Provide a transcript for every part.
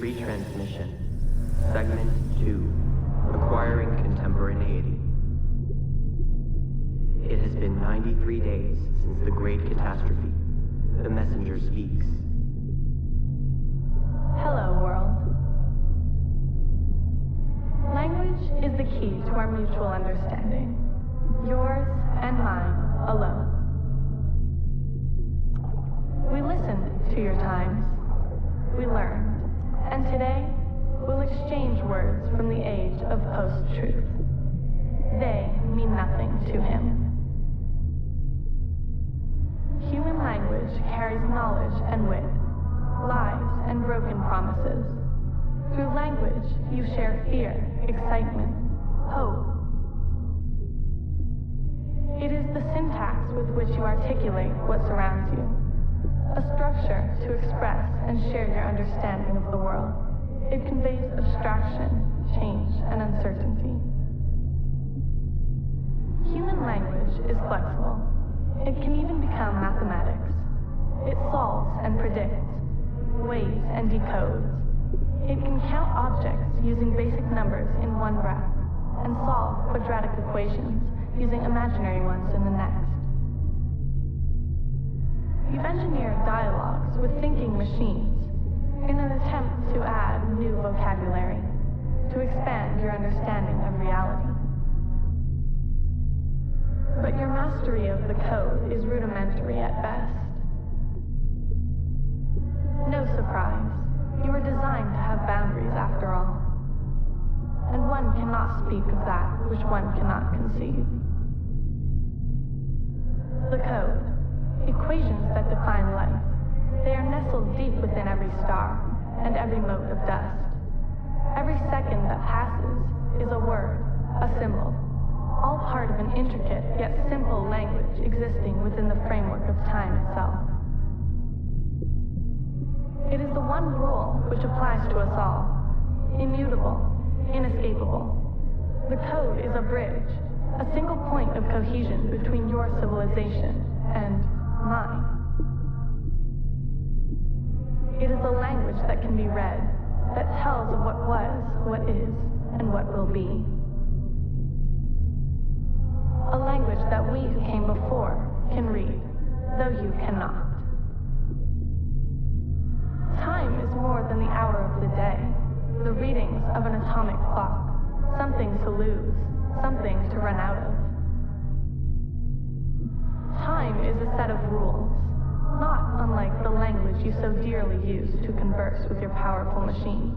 Retransmission. Segment 2. Acquiring Contemporaneity. It has been 93 days since the Great Catastrophe. The messenger speaks. Hello, world. Language is the key to our mutual understanding. Yours and mine alone. We listened to your times. We learned. And today, we'll exchange words from the age of post-truth. They mean nothing to him. Human language carries knowledge and wit, lies and broken promises. Through language, you share fear, excitement, hope. It is the syntax with which you articulate what surrounds you. A structure to express and share your understanding of the world. It conveys abstraction, change, and uncertainty. Human language is flexible. It can even become mathematics. It solves and predicts, weighs and decodes. It can count objects using basic numbers in one breath, and solve quadratic equations using imaginary ones in the next. You've engineered dialogues with thinking machines in an attempt to add new vocabulary, to expand your understanding of reality. But your mastery of the code is rudimentary at best. No surprise, you were designed to have boundaries after all. And one cannot speak of that which one cannot conceive. The code. Equations that define life. They are nestled deep within every star and every mote of dust. Every second that passes is a word, a symbol, all part of an intricate yet simple language existing within the framework of time itself. It is the one rule which applies to us all, immutable, inescapable. The code is a bridge, a single point of cohesion between your civilization and mine. It is a language that can be read, that tells of what was, what is, and what will be. A language that we who came before can read, though you cannot. Time is more than the hour of the day, the readings of an atomic clock, something to lose, something to run out of. Time is a set of rules, not unlike the language you so dearly use to converse with your powerful machines.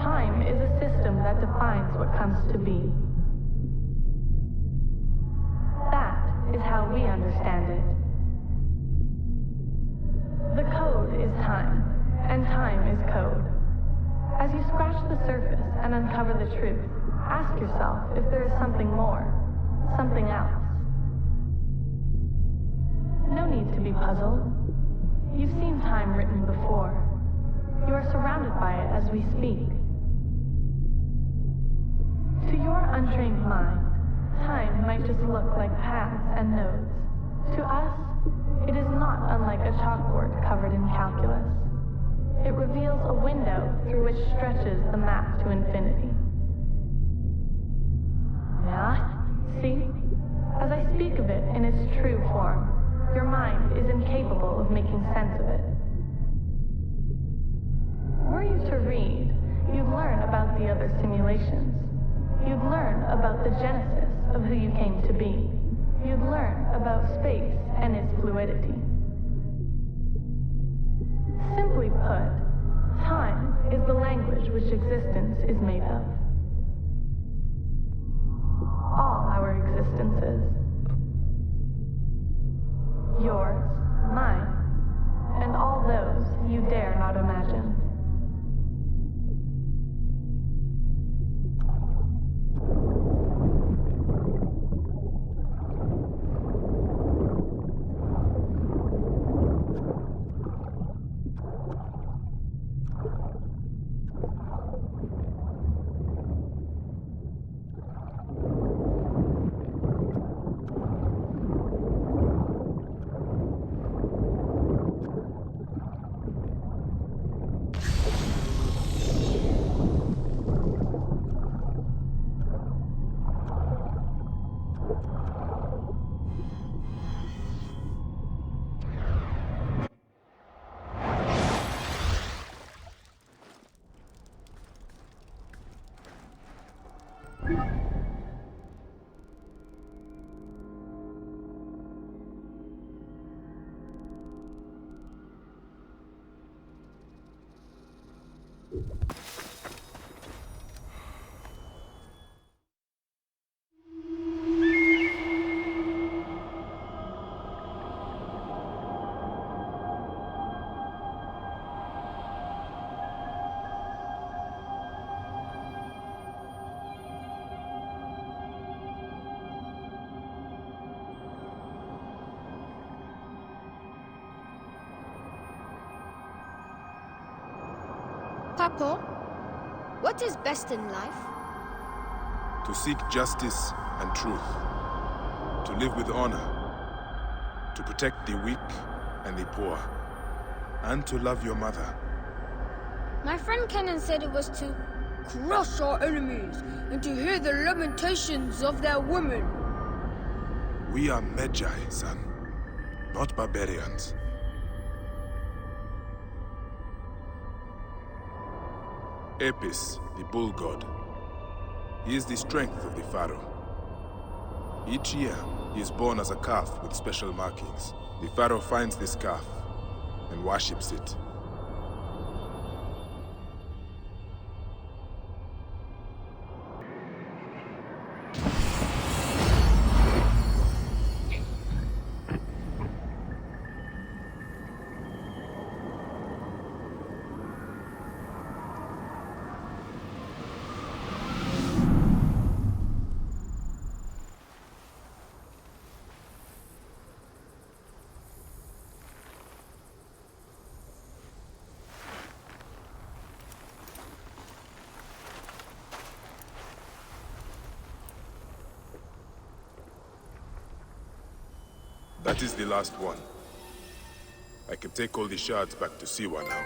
Time is a system that defines what comes to be. That is how we understand it. The code is time, and time is code. As you scratch the surface and uncover the truth, ask yourself if there is something more. Something else. No need to be puzzled. You've seen time written before. You are surrounded by it as we speak. To your untrained mind, time might just look like paths and nodes. To us, it is not unlike a chalkboard covered in calculus. It reveals a window through which stretches the map to infinity. Yeah? See? As I speak of it in its true form, your mind is incapable of making sense of it. Were you to read, you'd learn about the other simulations. You'd learn about the genesis of who you came to be. You'd learn about space and its fluidity. Simply put, time is the language which existence is made of. All our existences. Yours, mine, and all those you dare not imagine. Papa, what is best in life? To seek justice and truth. To live with honor. To protect the weak and the poor. And to love your mother. My friend Kenan said it was to crush our enemies and to hear the lamentations of their women. We are Magi, son. Not barbarians. Apis, the bull god. He is the strength of the pharaoh. Each year, he is born as a calf with special markings. The pharaoh finds this calf and worships it. That is the last one. I can take all the shards back to Siwa now.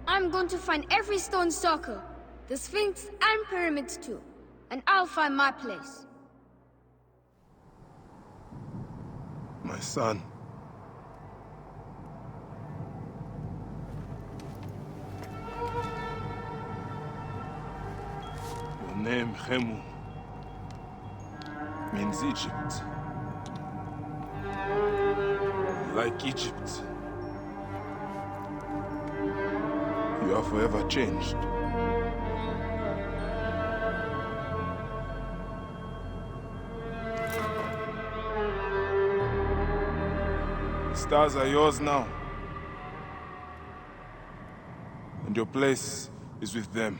I'm going to find every stone circle, the Sphinx and pyramids too, and I'll find my place. My son. Your name, Khemu, means Egypt. Like Egypt, you are forever changed. The stars are yours now. And your place is with them.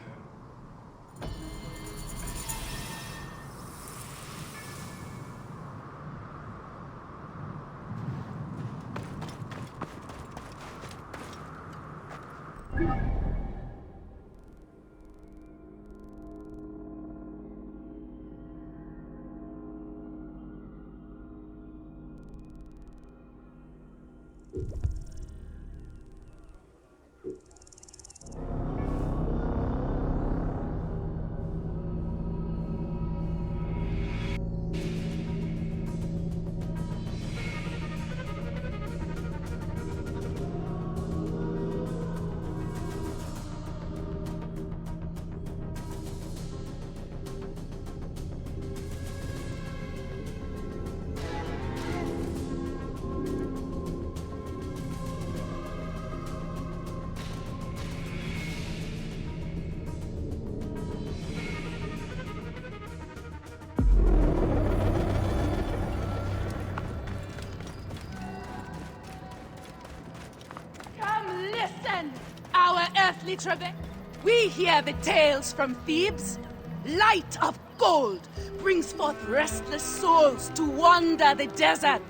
We hear the tales from Thebes. Light of gold brings forth restless souls to wander the desert.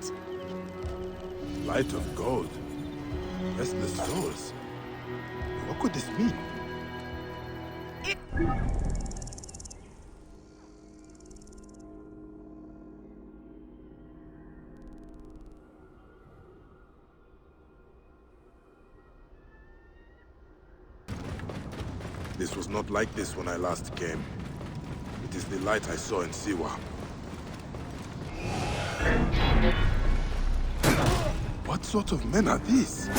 Light of gold. Restless souls. What could this mean? This was not like this when I last came. It is the light I saw in Siwa. What sort of men are these?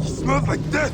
He smells like death!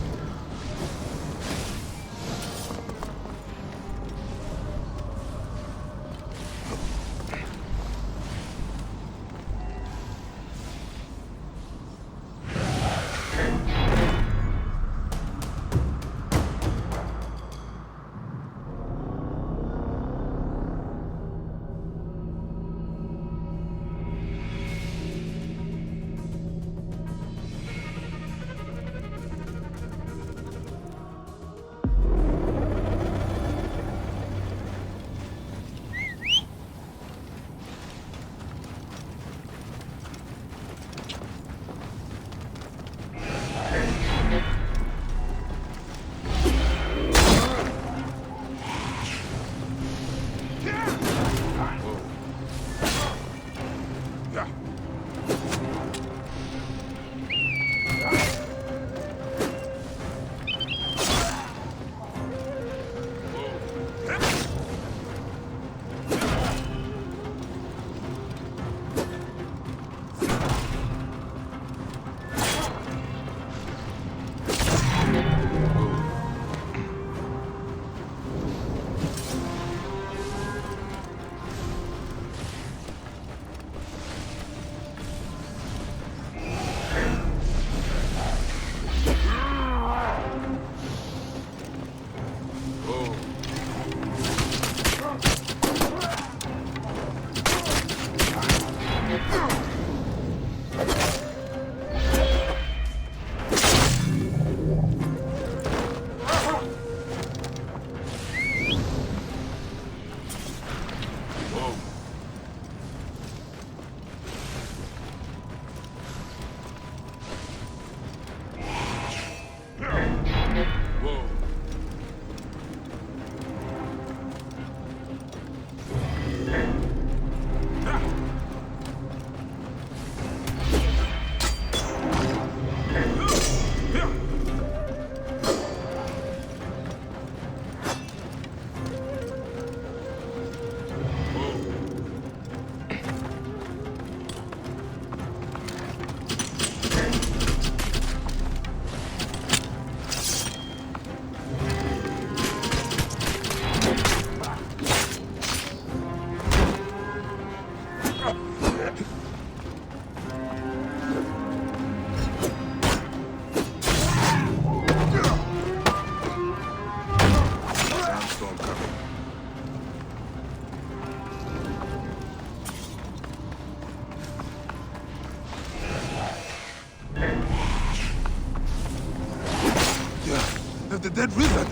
Have the dead risen?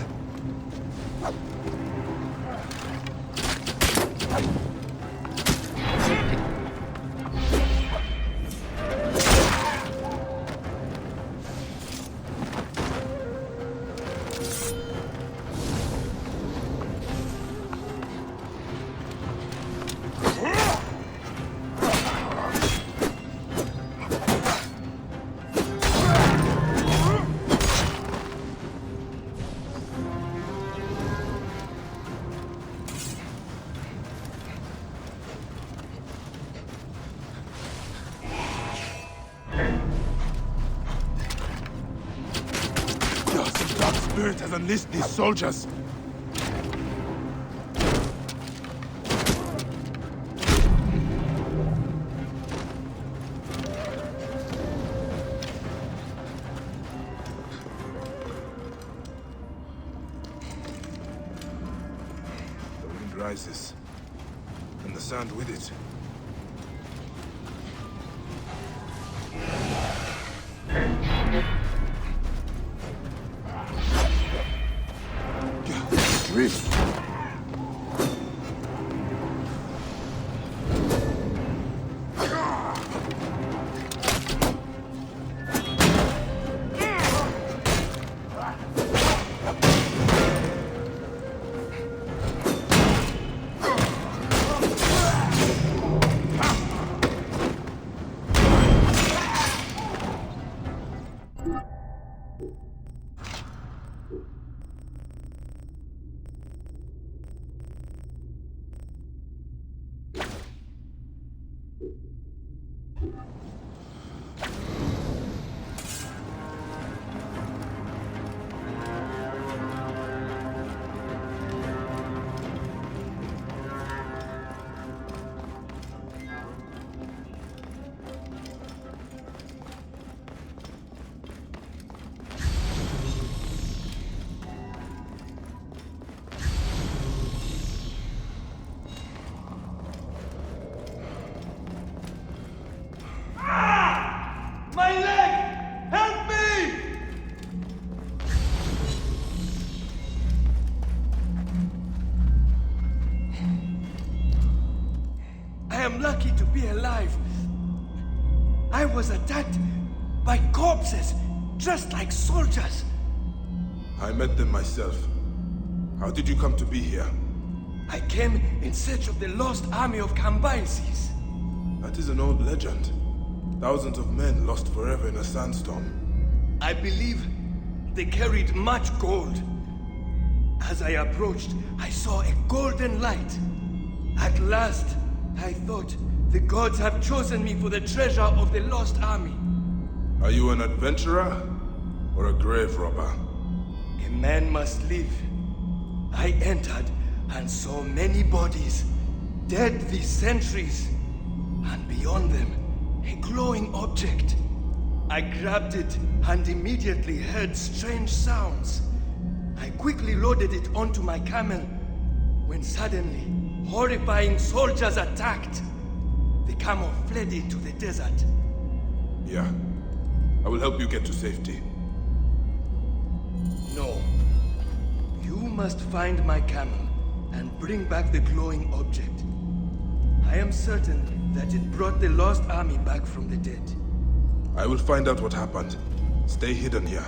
Spirit has unleashed these soldiers. rises. And the sand with it. Drift. My leg! Help me! I am lucky to be alive. I was attacked by corpses, dressed like soldiers. I met them myself. How did you come to be here? I came in search of the lost army of Cambyses. That is an old legend. Thousands of men lost forever in a sandstorm. I believe they carried much gold. As I approached, I saw a golden light. At last, I thought the gods have chosen me for the treasure of the lost army. Are you an adventurer or a grave robber? A man must live. I entered and saw many bodies, dead these centuries, and beyond them, a glowing object. I grabbed it and immediately heard strange sounds. I quickly loaded it onto my camel, when suddenly, horrifying soldiers attacked. The camel fled into the desert. Yeah. I will help you get to safety. No. You must find my camel and bring back the glowing object. I am certain that it brought the lost army back from the dead. I will find out what happened. Stay hidden here.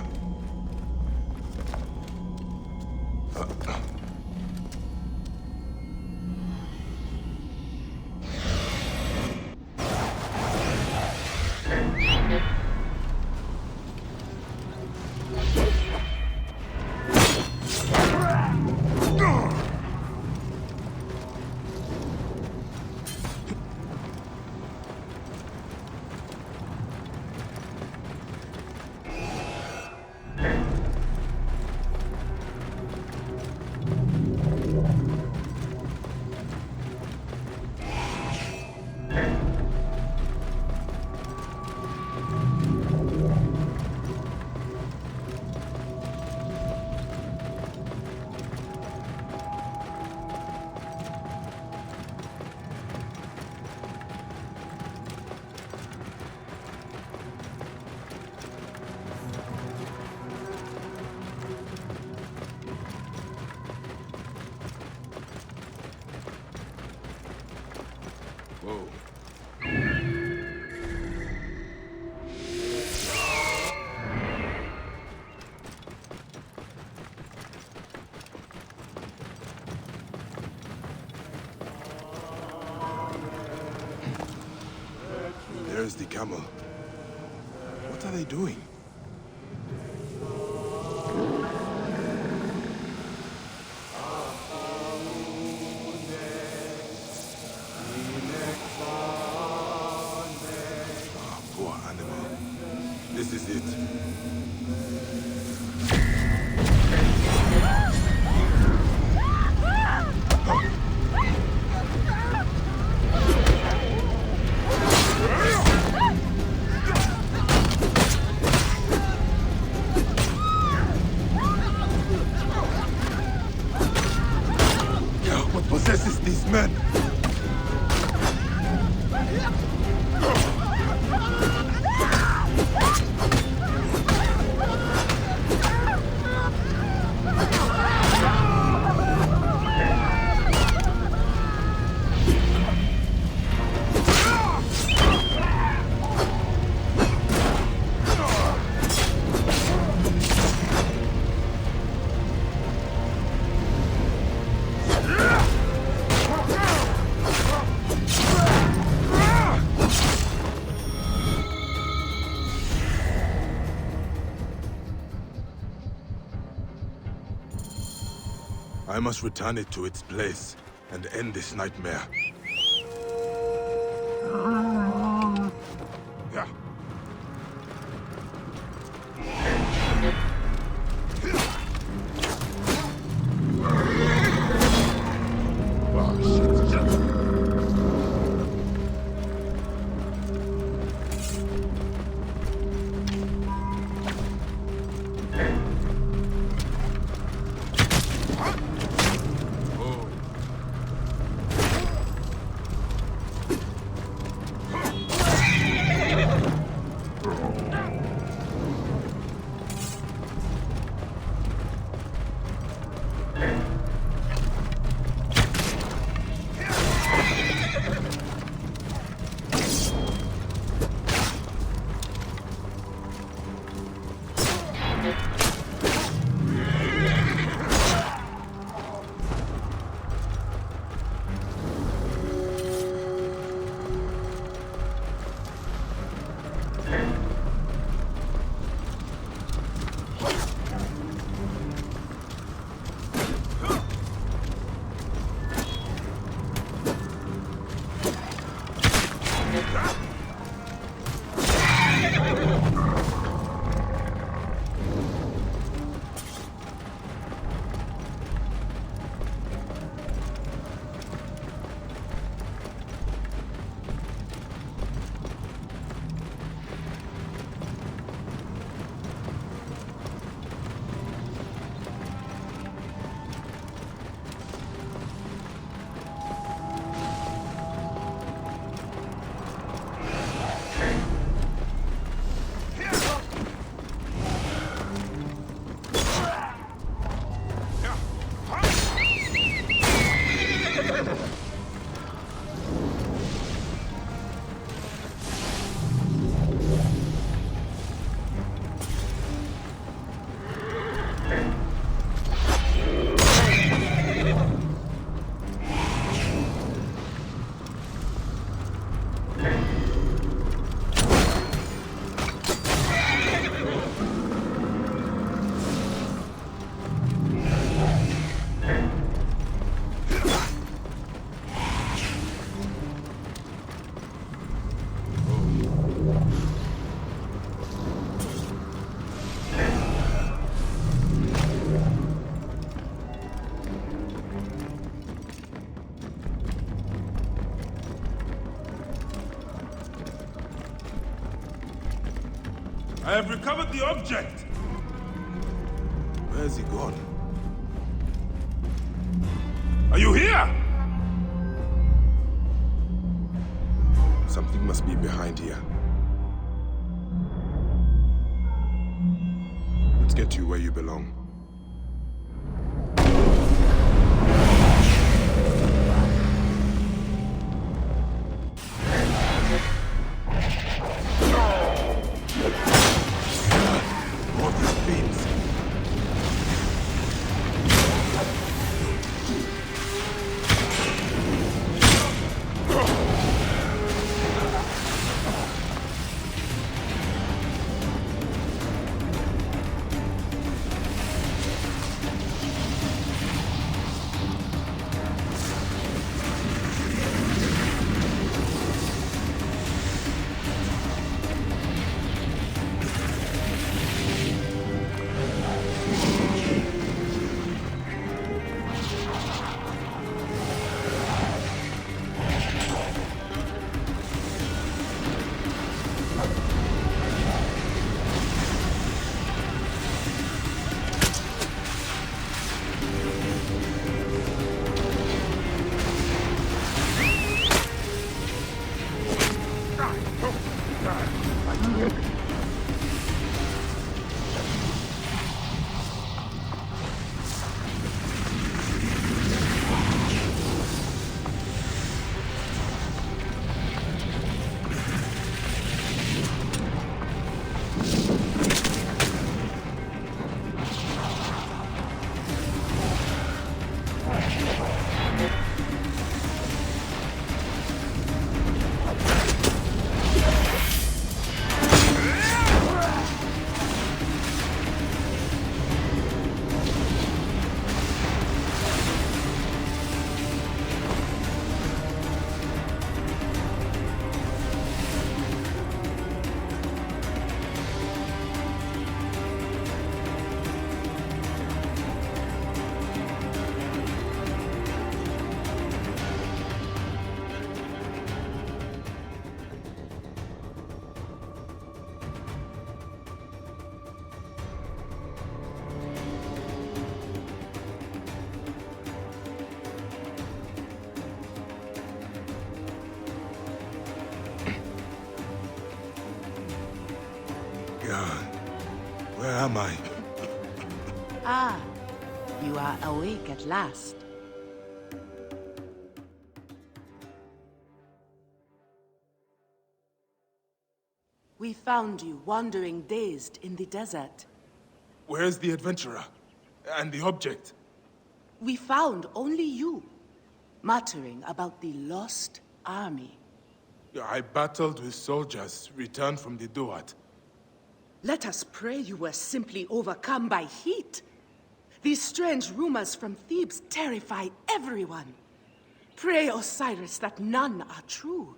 Whoa. There's the camel. What are they doing? This is it. What possesses his men! I must return it to its place and end this nightmare. Yeah. Oh, shit. I have recovered the object! Where has he gone? Are you here? Something must be behind here. Let's get you where you belong. am I? Ah, you are awake at last. We found you wandering dazed in the desert. Where's the adventurer? And the object? We found only you, muttering about the lost army. I battled with soldiers returned from the Duat. Let us pray you were simply overcome by heat. These strange rumors from Thebes terrify everyone. Pray, Osiris, that none are true.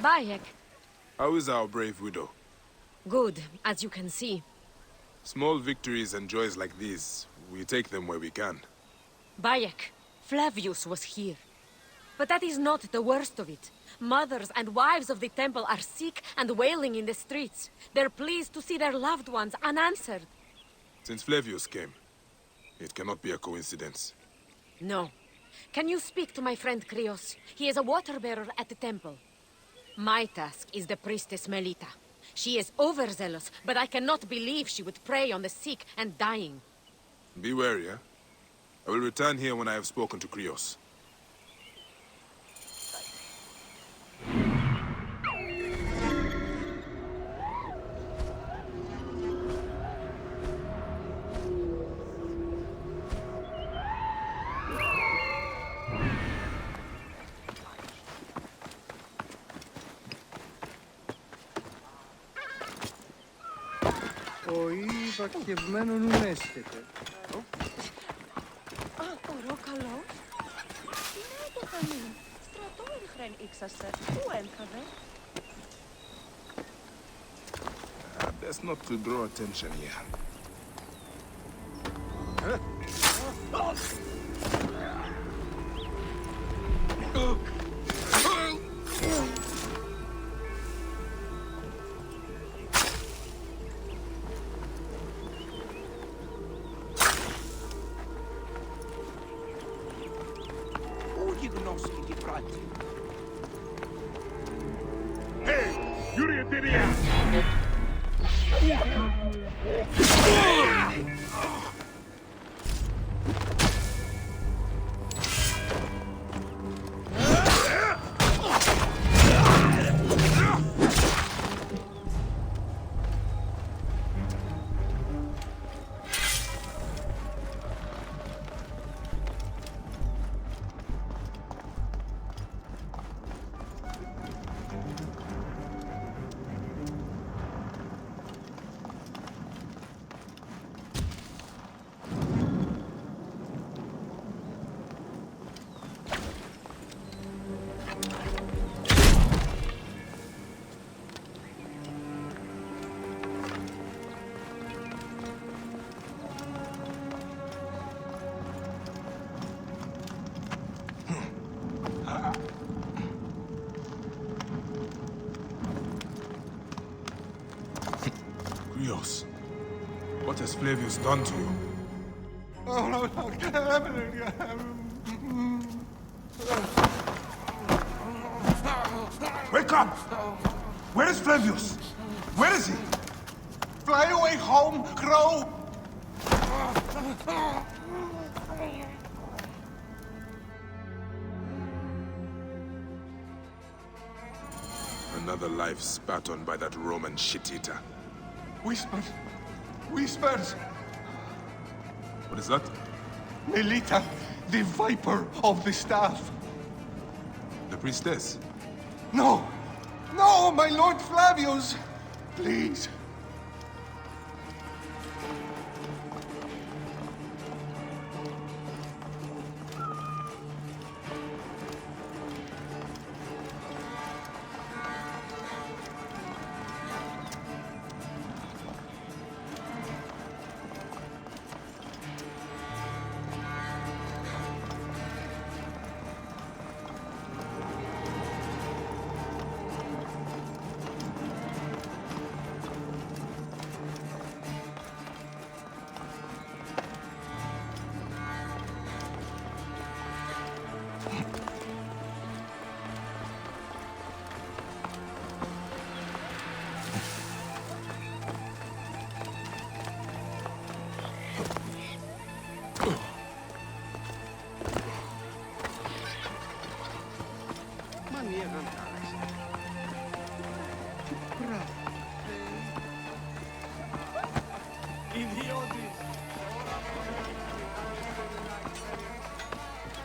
Bayek. How is our brave widow? Good, as you can see. Small victories and joys like these, we take them where we can. Bayek, Flavius was here. But that is not the worst of it. Mothers and wives of the temple are sick and wailing in the streets. They're pleased to see their loved ones unanswered. Since Flavius came, it cannot be a coincidence. No. Can you speak to my friend Krios? He is a water-bearer at the temple. My task is the priestess Melita. She is overzealous, but I cannot believe she would prey on the sick and dying. Be wary, eh? I will return here when I have spoken to Krios. Πακευμένο νου έστεται. Παρακαλώ. Τι να το κάνει. Στρατό ήρθεν ήξασε. Πού έλθατε. Best not to draw attention here. has Flavius done to you? Wake up! Where is Flavius? Where is he? Fly away home, Crow! Another life spat on by that Roman shit-eater. Whispers! Whispers! What is that? Melita, the Viper of the Staff. The priestess? No! No, my Lord Flavius! Please.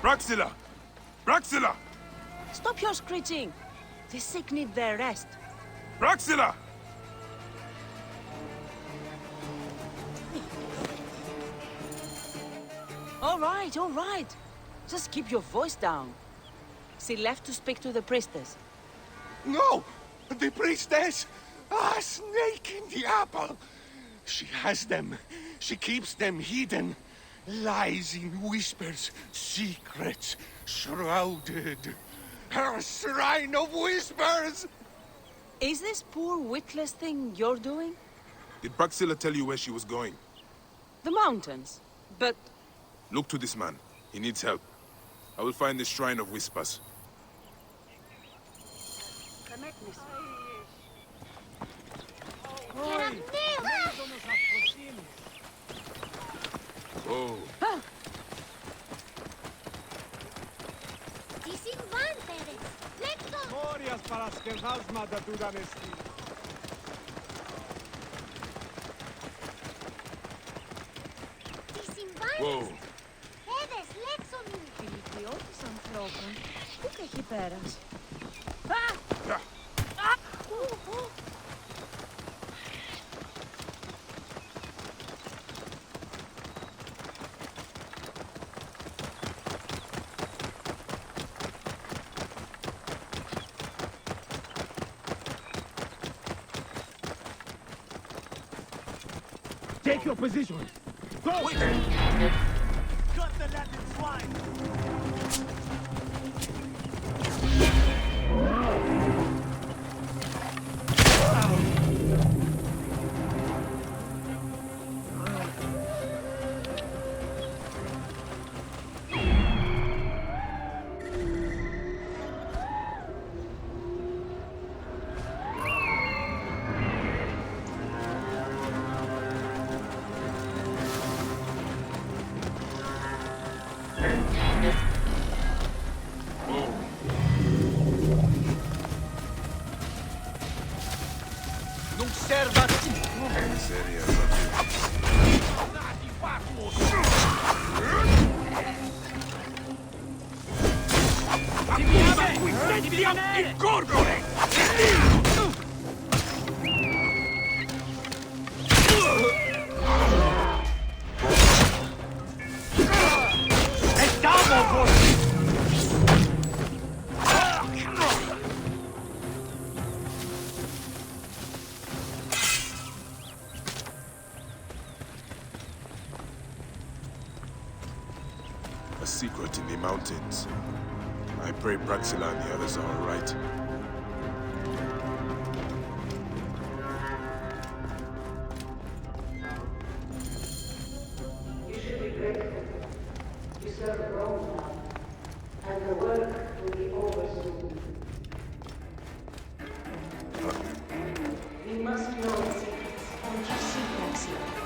Braxilla! Braxilla! Stop your screeching. The sick need their rest. Braxilla! All right. Just keep your voice down. She left to speak to the priestess. No! The priestess! Ah, snake in the apple! She has them. She keeps them hidden. Lies in whispers, secrets, shrouded. Her shrine of whispers! Is this poor witless thing you're doing? Did Braxilla tell you where she was going? The mountains. But Look to this man. He needs help. I will find the Shrine of Whispers. Oh. Whoa. Ηλικιώτης ανθρώπων, πού και εκεί πέρας. Take your position. Go! Cut the Latin swine! A secret in the mountains. I pray Braxilla and the others are all right. grateful. You serve Rome now, and the work will be over soon. We must know its secrets. Don't you see, Praxila?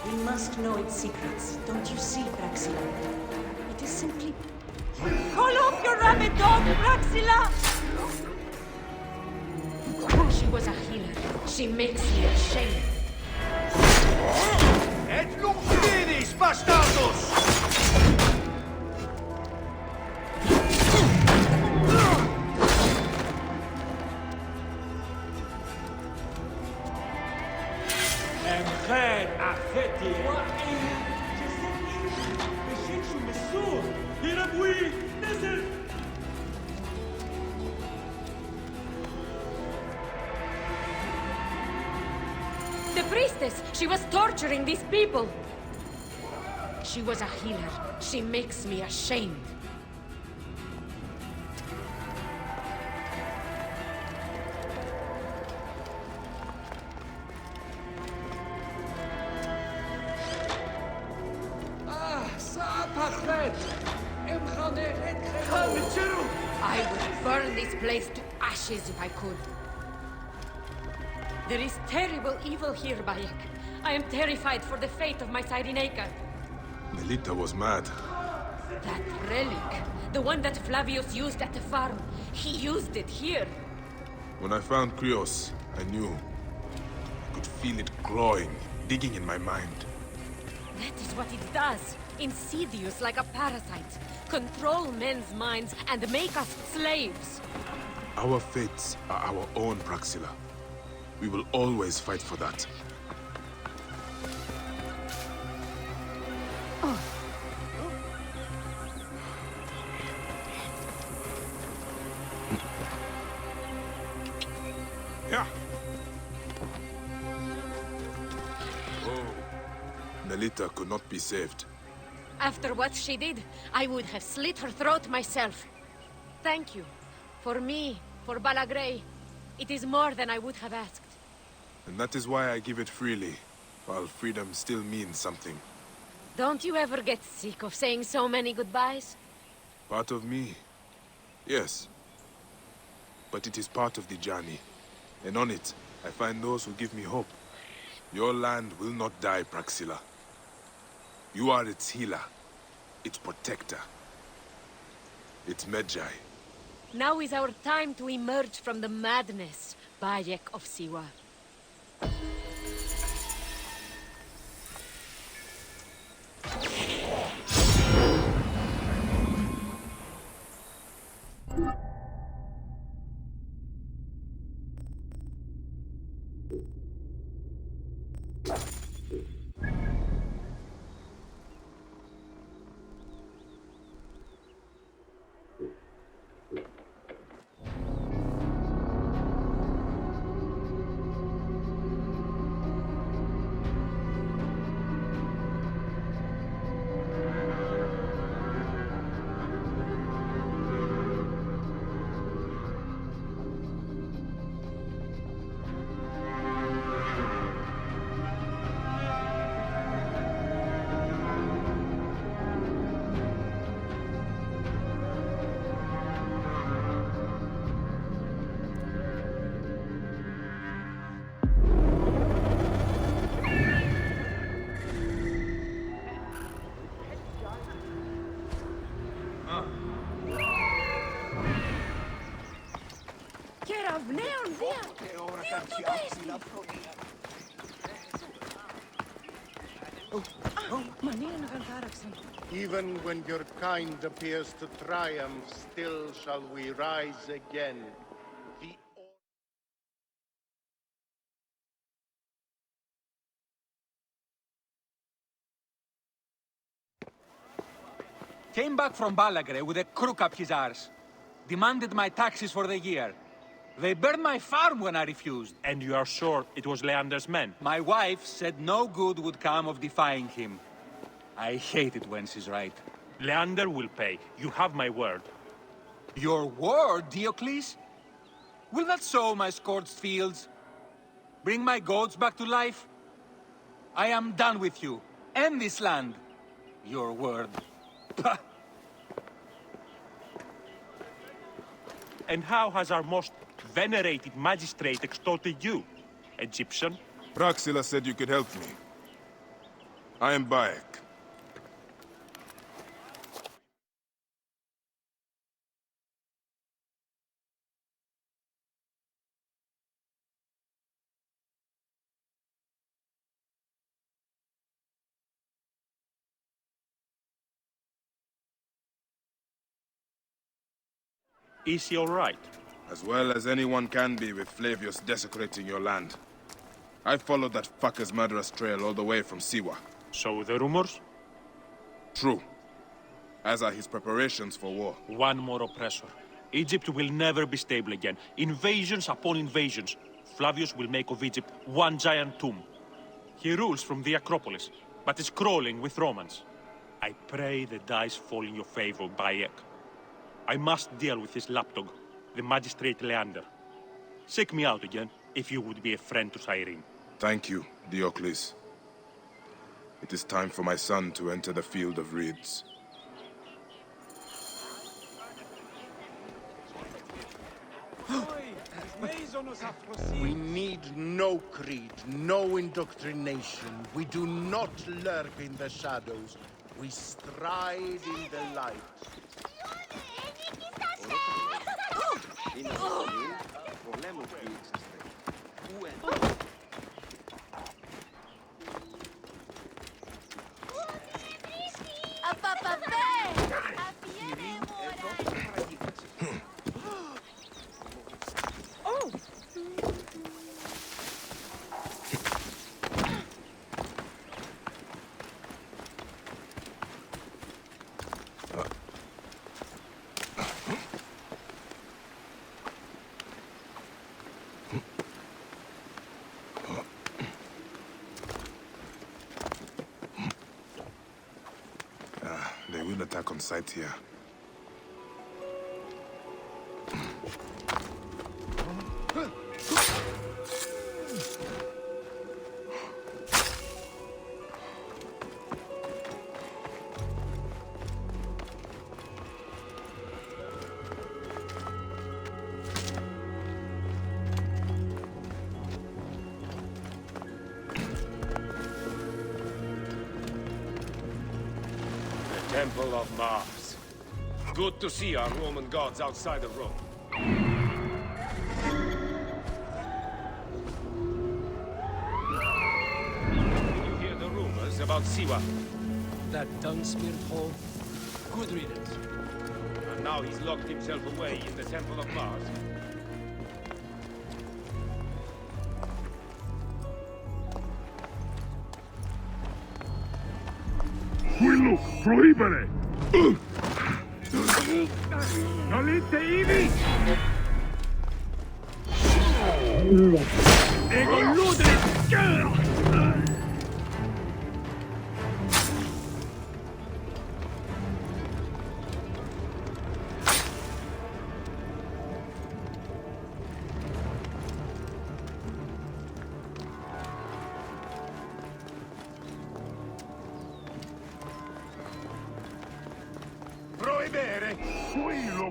We must know its secrets. Don't you see, Praxila? It is simply... Call off your rabid dog, Praxila! She was a healer. She makes me ashamed. Et non finis, bastardos! The priestess! She was torturing these people! She was a healer. She makes me ashamed. I would burn this place to ashes if I could. There is terrible evil here, Bayek. I am terrified for the fate of my Cyrenaica. Melita was mad. That relic, the one that Flavius used at the farm, he used it here. When I found Krios, I knew. I could feel it clawing, digging in my mind. That is what it does. Insidious like a parasite. Control men's minds and make us slaves. Our fates are our own, Praxila. We will always fight for that. Yeah. Oh, Melita could not be saved. After what she did, I would have slit her throat myself. Thank you. For me, for Balagrey. It is more than I would have asked. And that is why I give it freely, while freedom still means something. Don't you ever get sick of saying so many goodbyes? Part of me, yes. But it is part of the journey. And on it, I find those who give me hope. Your land will not die, Praxila. You are its healer, its protector, its Magi. Now is our time to emerge from the madness, Bayek of Siwa. Even when your kind appears to triumph, still shall we rise again. The Came back from Balagre with a crook up his arse. Demanded my taxes for the year. They burned my farm when I refused. And you are sure it was Leander's men? My wife said no good would come of defying him. I hate it when she's right. Leander will pay. You have my word. Your word, Diocles? Will that sow my scorched fields? Bring my goats back to life? I am done with you. End this land. Your word. And how has our most venerated magistrate extorted you, Egyptian? Praxila said you could help me. I am Bayek. Is he all right? As well as anyone can be with Flavius desecrating your land. I followed that fucker's murderous trail all the way from Siwa. So the rumors? True. As are his preparations for war. One more oppressor. Egypt will never be stable again. Invasions upon invasions. Flavius will make of Egypt one giant tomb. He rules from the Acropolis, but is crawling with Romans. I pray the dice fall in your favor, Bayek. I must deal with this lapdog, the magistrate Leander. Seek me out again, if you would be a friend to Cyrene. Thank you, Diocles. It is time for my son to enter the field of reeds. We need no creed, no indoctrination. We do not lurk in the shadows. We stride in the light. They will attack on sight here. Temple of Mars. Good to see our Roman gods outside of Rome. Did you hear the rumors about Siwa? That dung-smeared hole? Good riddance. And now he's locked himself away in the Temple of Mars. Quello proibere! Nolite ivi! Ego ludere! Proibere! Quello!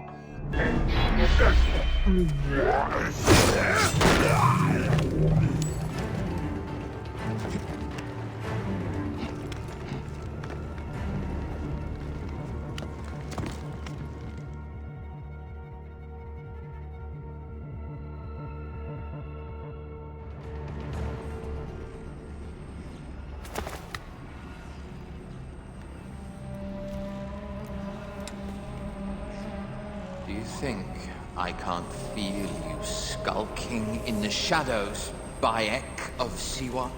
Do you think I can't feel you skulking in the shadows, Bayek of Siwa?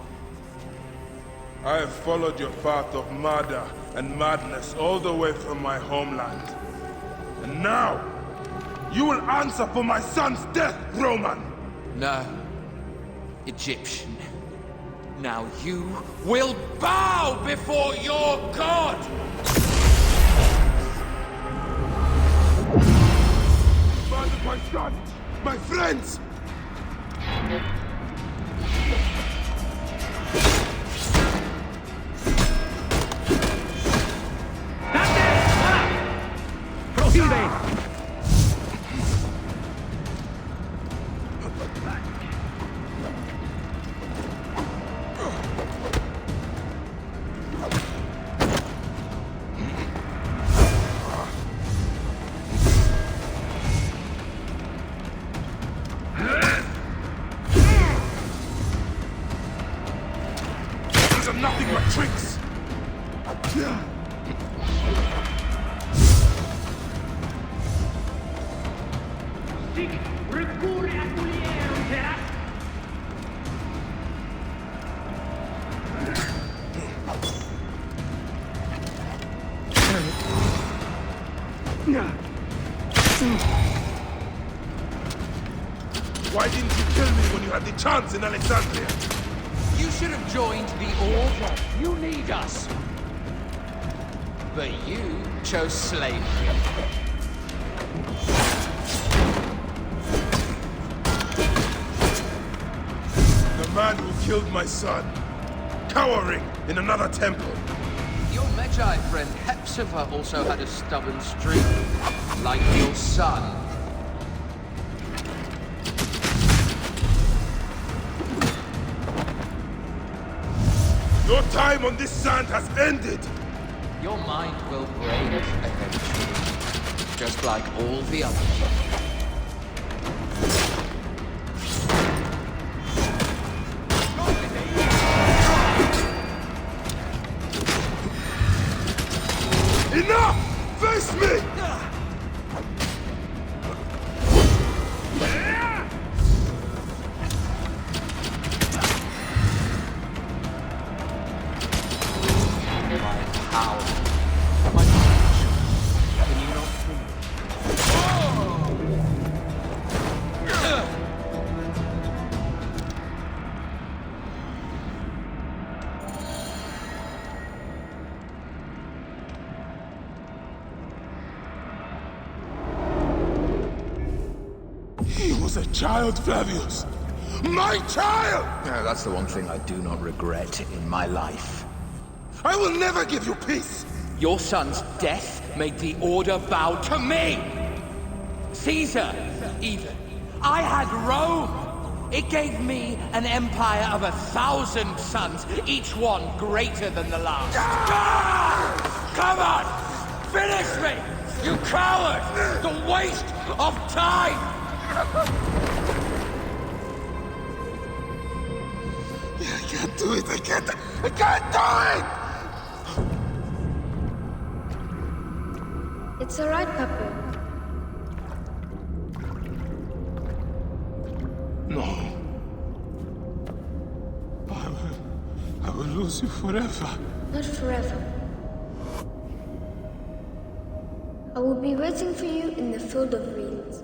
I have followed your path of murder and madness all the way from my homeland. And now, you will answer for my son's death, Roman! No, Egyptian. Now you will bow before your god! My son! My friends! tricks! Why didn't you kill me when you had the chance in Alexandria? You should have joined the Order. You need us. But you chose slavery. The man who killed my son, cowering in another temple. Your Magi friend Hepzibah also had a stubborn streak, like your son. Your time on this sand has ended! Your mind will break eventually, just like all the others. Enough! Face me! He was a child, Flavius! My child! Yeah, that's the one thing I do not regret in my life. I will never give you peace! Your son's death made the Order bow to me! Caesar, even. I had Rome! It gave me an empire of 1,000 sons, each one greater than the last. Come on! Finish me! You coward! The waste of time! I can't do it! I can't do it! It's alright, Papa. No. I will lose you forever. Not forever. I will be waiting for you in the field of reeds.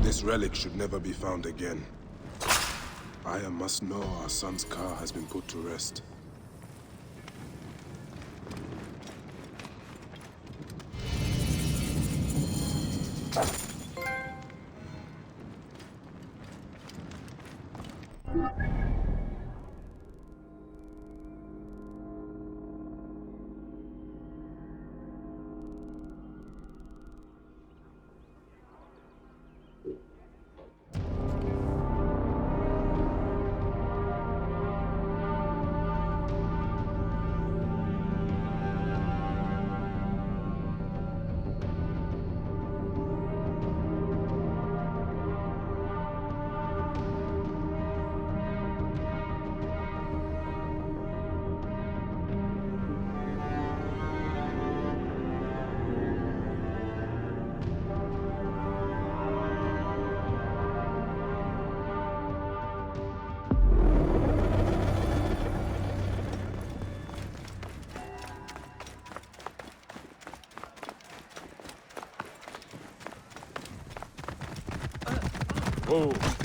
This relic should never be found again. Aya must know our son's car has been put to rest.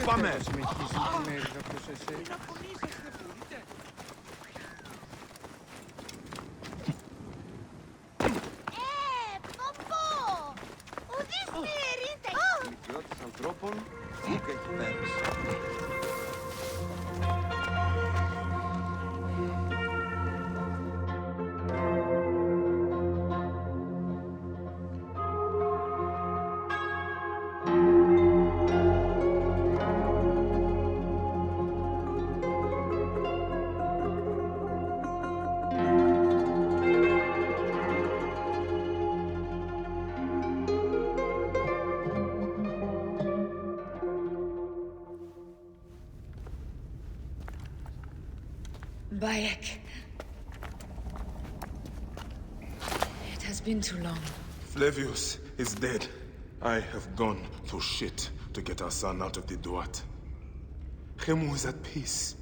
Πάμε! Ιδιώτης ανθρώπων, μου και έχει μέρες. Bayek. It has been too long. Flavius is dead. I have gone through shit to get our son out of the Duat. Khemu is at peace.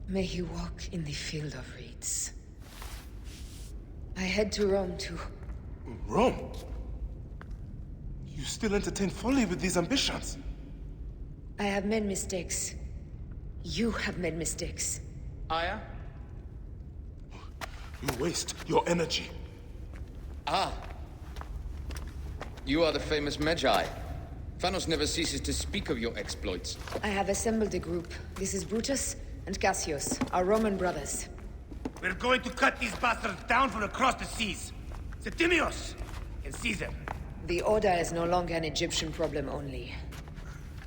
May he walk in the field of reeds. I head to Rome too. Rome? You still entertain folly with these ambitions? I have made mistakes. You have made mistakes. Aya? You waste your energy. Ah. You are the famous Magi. Thanos never ceases to speak of your exploits. I have assembled a group. This is Brutus and Cassius, our Roman brothers. We're going to cut these bastards down from across the seas. Septimius and Caesar. The Order is no longer an Egyptian problem only.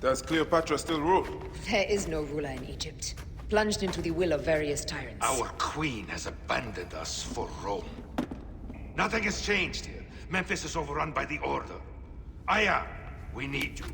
Does Cleopatra still rule? There is no ruler in Egypt. Plunged into the will of various tyrants. Our queen has abandoned us for Rome. Nothing has changed here. Memphis is overrun by the Order. Aya, we need you.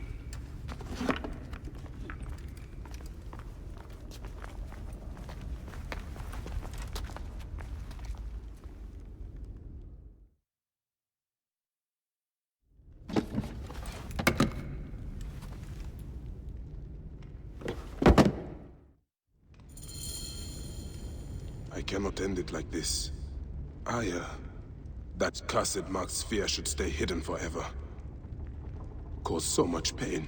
I cannot end it like this. Aya, that cursed marked sphere should stay hidden forever. Cause so much pain.